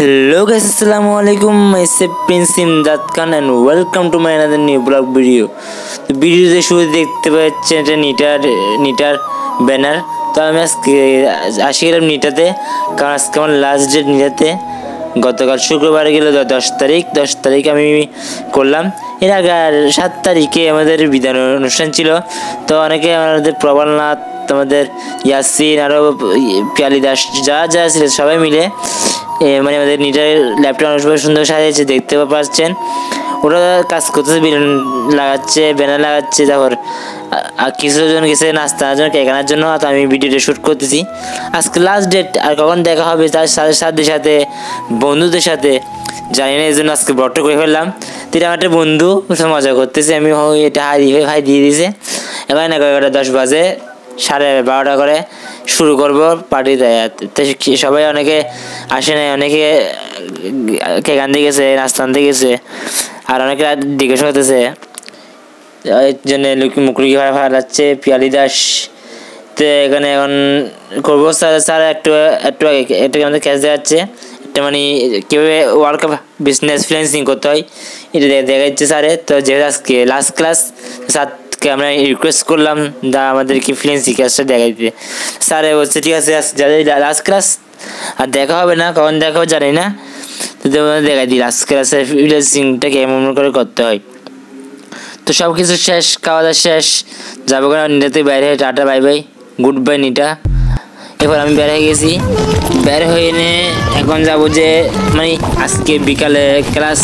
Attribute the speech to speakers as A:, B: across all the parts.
A: Hello guys, Assalamualaikum. Myself Prince Imdad Khan and welcome to my another new vlog video. তো ভিডিওতে শুরু দেখতে পাচ্ছেন এটা নিটার ব্যানার। তো আমি আজকে আসি গেলাম নিটাতে, কারণ আজকে আমার লাস্ট ডেট নিটাতে। গতকাল শুক্রবারে গেল 10 তারিখ আমি করলাম। এর আগে 7 তারিখে আমাদের বিদায় অনুষ্ঠান ছিল। তো অনেকে আমাদের প্রবলনাথ, আমাদের ইয়াসিন, আরও পিয়ালি দাস, যা ছিল সবাই মিলে মানে আমাদের নিটার ল্যাপটপ অনেক সুন্দর সাজিয়েছে, দেখতে পাচ্ছেন। ওরা কাজ করতেছে, লাগাচ্ছে, ব্যানার লাগাচ্ছে, তারপর কিছুজন গেছে নাস্তার জন্য, কেক আনার জন্য। তো আমি ভিডিওটা শ্যুট করতেছি। আজকে লাস্ট ডেট, আর কখন দেখা হবে তার সাথে বন্ধুদের সাথে জানি না, এই জন্য আজকে ব্লগটা করে ফেললাম। তো এটা আমার একটা বন্ধু মজা করতেছে, আমি এটা ভাই দিয়ে দিয়েছে। এবার না 10 বাজে, 12:30 করে শুরু করবো পার্টিতে। সবাই অনেকে আসে নাই, অনেকে কেক আনতে গেছে, নাস্তা আনতে গেছে, আর অনেকে জিজ্ঞেস করতেছে। এর জন্য মুখরি ভাড়া যাচ্ছে পিয়ালি দাস। তো এখানে এখন করবো স্যার একটু আমাদের ক্যাশ দেখাচ্ছে, একটা মানে কীভাবে ওয়ার্ল্ড কাপ বিজনেস ফ্রিল্যান্সিং করতে হয় এটা দেখা যাচ্ছে স্যারে। তো যেহেতু আজকে লাস্ট ক্লাস, স্যারকে আমরা রিকোয়েস্ট করলাম আমাদেরকে ফ্রিল্যান্সিং ক্লাসটা দেখা দিতে। স্যারে বলছে ঠিক আছে, যাদের লাস্ট ক্লাস আর দেখা হবে না, কখন দেখা হবে জানি না, তো দেখাই দিই লাস্ট ক্লাসের ফ্রিল্যান্সিংটা কেমন করে করতে হয়। তো সব কিছু শেষ, খাওয়া দাওয়া শেষ, যাবো কেন নিটাতে বাইরে। Tata, bye bye, good bye Nita. এবার আমি বের হয়ে গেছি, বের হয়ে এনে এখন যাবো যে মানে আজকে বিকালে ক্লাস।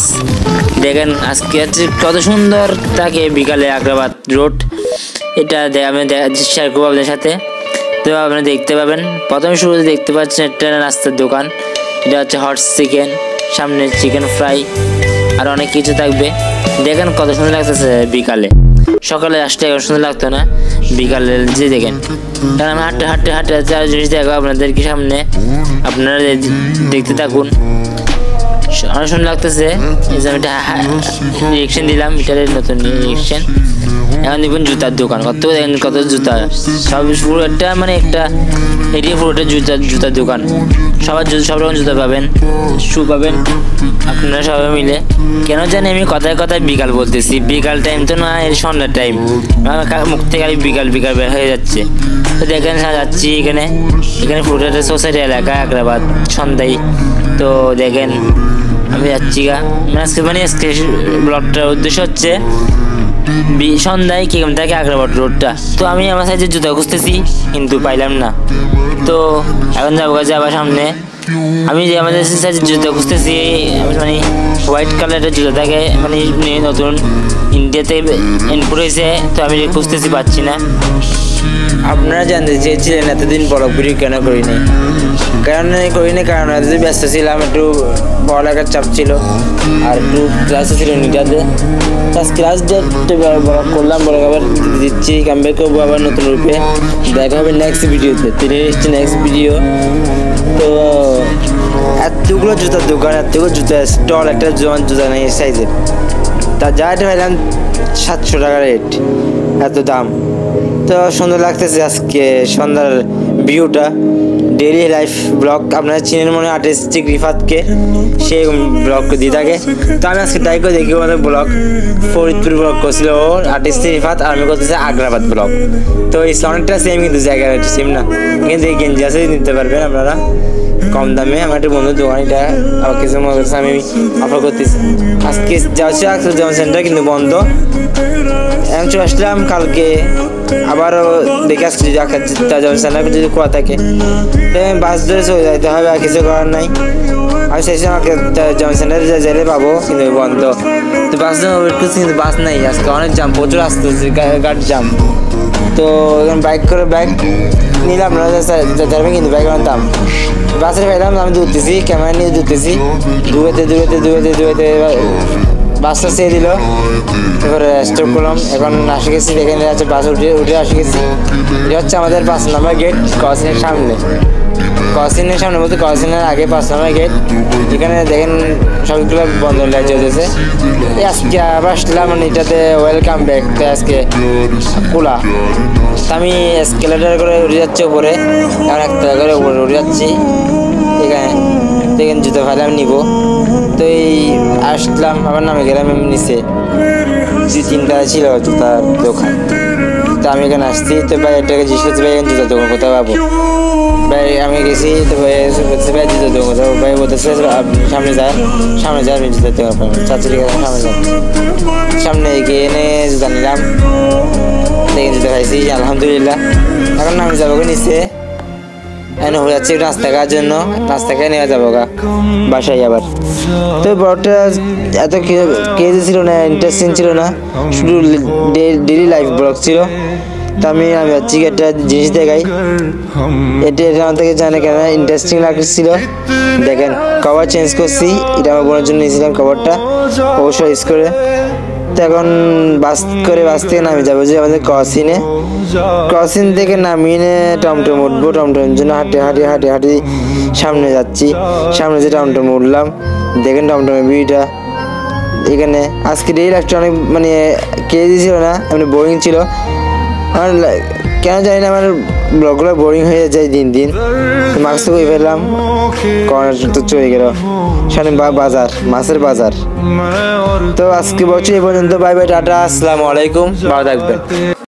A: দেখেন আজকে হচ্ছে কত সুন্দর থাকে বিকালে আগ্রাবাদ রোড। এটা আমি শেয়ার করবো আপনাদের সাথে, তো আপনারা দেখতে পাবেন। প্রথমে শুরুতে দেখতে পাচ্ছেন একটা নাস্তার দোকান, এটা হচ্ছে হট চিকেন, সামনে চিকেন ফ্রাই আর অনেক কিছু থাকবে। দেখেন কত সুন্দর লাগতেছে বিকালে। সকালে আসতে এখন সুন্দর লাগতো না, বিকালে যে দেখেন। কারণ আমি হাঁটতে চার জিনিস দেখো আপনাদেরকে সামনে, আপনারা দেখতে থাকুন। অনেক সুন্দর লাগতেছে। এই যে আমি একটা রিয়েকশন দিলাম, এটার নতুন রিয়েকশন। এখন দেখবেন জুতার দোকান, কত জুতা, সব পুরো একটা মানে একটা এরিয়া পুরোটা জুতার দোকান। সব রকম জুতা পাবেন, শু পাবেন আপনারা সবাই মিলে। কেন জানি আমি কথায় বিকাল বলতেছি, বিকাল টাইম তো না, এর সন্ধ্যার টাইম। মুখ থেকে বিকাল বের হয়ে যাচ্ছে। তো দেখেন যাচ্ছি এখানে পুরোটা সোসাইটি এলাকা আগ্রাবাদ সন্ধ্যায়। তো দেখেন আমি যাচ্ছি আজকে ব্লগটার উদ্দেশ্য হচ্ছে সন্ধ্যায় কিরকম থাকে আগ্রাবাদ রোডটা। তো আমি আমার সাইজের জুতা খুঁজতেছি কিন্তু পাইলাম না। তো এখন যাবো আবার সামনে। আমি যে আমাদের সাইজের জুতা খুঁজতেছি, মানে হোয়াইট কালারের জুতা থাকে, মানে নতুন ইন্ডিয়াতে ইনপুট হয়েছে। তো আমি খুঁজতেছি, পাচ্ছি না। আপনারা জানতে চেয়েছিলেন এতদিন ব্লগ ভিডিও কেন করিনি, কারণ এতদিন ব্যস্ত ছিলাম, একটু পড়ালেখার চাপ ছিল আর একটু ক্লাসে ছিল নিটাতে। ক্লাস ব্লগ করলাম, ব্লগ আবার দিচ্ছি, কামব্যাক করবো আবার নতুন রূপে। দেখা হবে নেক্সট ভিডিওতে, নেক্সট ভিডিও। তো এতগুলো জুতার দোকান, এতগুলো জুতার স্টল, একটা জুতা নেই সাইজের। তা যা এটা ভাইলাম 700 টাকা রেট, এত দাম। তো সুন্দর লাগতেছে আজকে সন্ধ্যার ভিউটা। ডেইলি লাইফ ব্লগ আপনারা চিনেন মনে হয় আর্টিস্টিক রিফাতকে, সে ব্লগ দিয়ে থাকে। তো আমি আজকে ট্রাই করে দেখি আমাদের ব্লগ ফরিদপুর ব্লগ করছিল ও আর্টিস্টিক রিফাত, আর আমি করতেছি আগ্রাবাদ ব্লগ। তো এই অনেকটা সেম, কিন্তু জায়গা সেম না, কিন্তু এই গেঞ্জি আছে নিতে পারবেন আপনারা কম দামে। আমার একটা বন্ধুর দোকান, এটা আবার কিছু মনে করছে আমি অফার করতেছি। আজকে যাচ্ছি জনসন সেন্টার, কিন্তু বন্ধ। আমি চলে আসলাম কালকে, আবারও দেখে আসছি জনসন সেন্টার যদি খোলা থাকে। তো আমি বাস ধরে চলে যাইতে হবে, আর কিছু করার নাই। আমি চাইছি আমাকে জনসন সেন্টারে যাইলে পাবো, কিন্তু বন্ধ। তো বাস ওয়েট করছি, কিন্তু বাস নাই। আজকে অনেক জাম, প্রচুর আসতেছে, গাড়ি জাম। তো বাইক নিলাম না, কিন্তু বাইক আনতাম। বাসে পাইলাম, আমি দৌড়তেছি, ক্যামেরা নিয়ে দৌড়তেছি, দৌড়াতে বাসটা চেয়ে দিল। এবারে স্টপ করলাম, এখন আসে গেছি। দেখেন যাচ্ছে বাস উঠে আসে গেছি। এটা হচ্ছে আমাদের 5 নম্বর গেট, ক্রসিংয়ের সামনে বলতে ক্রসিংয়ের আগে 5 নম্বর গেট। এখানে দেখেন সবগুলো বন্ধ লাইট জ্বলতেছে। আজকে আবার আসলাম এটাতে, ওয়েলকাম ব্যাক। তো আজকে খোলা। তো আমি স্কেলেটার করে উঠে যাচ্ছি উপরে, এখন একটা করে উপরে উঠে যাচ্ছি এখানে।
B: দেখেন জুতা ভালো আমি নিব। তো এই আসলাম আবার নামে গেলাম নিচে 2-3 তলা ছিল জুতার দোকান। তো আমি এখানে আসছি, তো ভাই এটাকে জিজ্ঞেস করছি ভাই জুতার দোকান কোথায় পাবো। ভাই আমি গেছি, তো ভাই বলছে ভাই জুতার দোকান কোথাও, ভাই বলতেছে সামনে যায় আমি জুতার দোকান পাবো। চাচুরি সামনে যান, সামনে এগিয়ে এনে জুতা নিলাম, দেখেন জুতা খাইছি আলহামদুলিল্লাহ। এখন আমি যাবো নিচে, এখন হয়ে যাচ্ছে নাস্তা খাওয়ার জন্য, নাস্তা খেয়ে নেওয়া যাবো গা বাসায় আবার। তো বড়টা এত কেজে ছিল না, ইন্টারেস্টিং ছিল না, শুধু ডেইলি লাইফ ব্লগ ছিল। তো আমি ভাবছি একটা জিনিস দেখাই, এটা আমার থেকে জানে কেন ইন্টারেস্টিং লাগছিল। দেখেন কভার চেঞ্জ করছি, এটা আমার বোনের জন্য নিয়েছিলাম কভারটা, অবশ্যই ইউজ করে। তো এখন বাস থেকে নামিয়ে যাবো যে আমাদের ক্রসিং থেকে নামিয়ে টমটম উঠবো। টমটমের জন্য হাঁটি সামনে যাচ্ছি, সামনে যে টমটম উঠলাম। দেখেন টমটমের ভিউটা এখানে। আজকে ডেইলি লাইফটা অনেক মানে কেজি ছিল না, এমনি বোরিং ছিল। আমার কেন জানি না আমার ব্লগগুলো বোরিং হয়ে যায় দিন দিন। মাস্ক করে ফেললাম, কর্নার তো চলে গেল, সামনে বাজার, মাছের বাজার। তো আজকে বলছি এই পর্যন্ত, বাই বাই, টাটা, আসসালামু আলাইকুম, ভালো থাকবেন।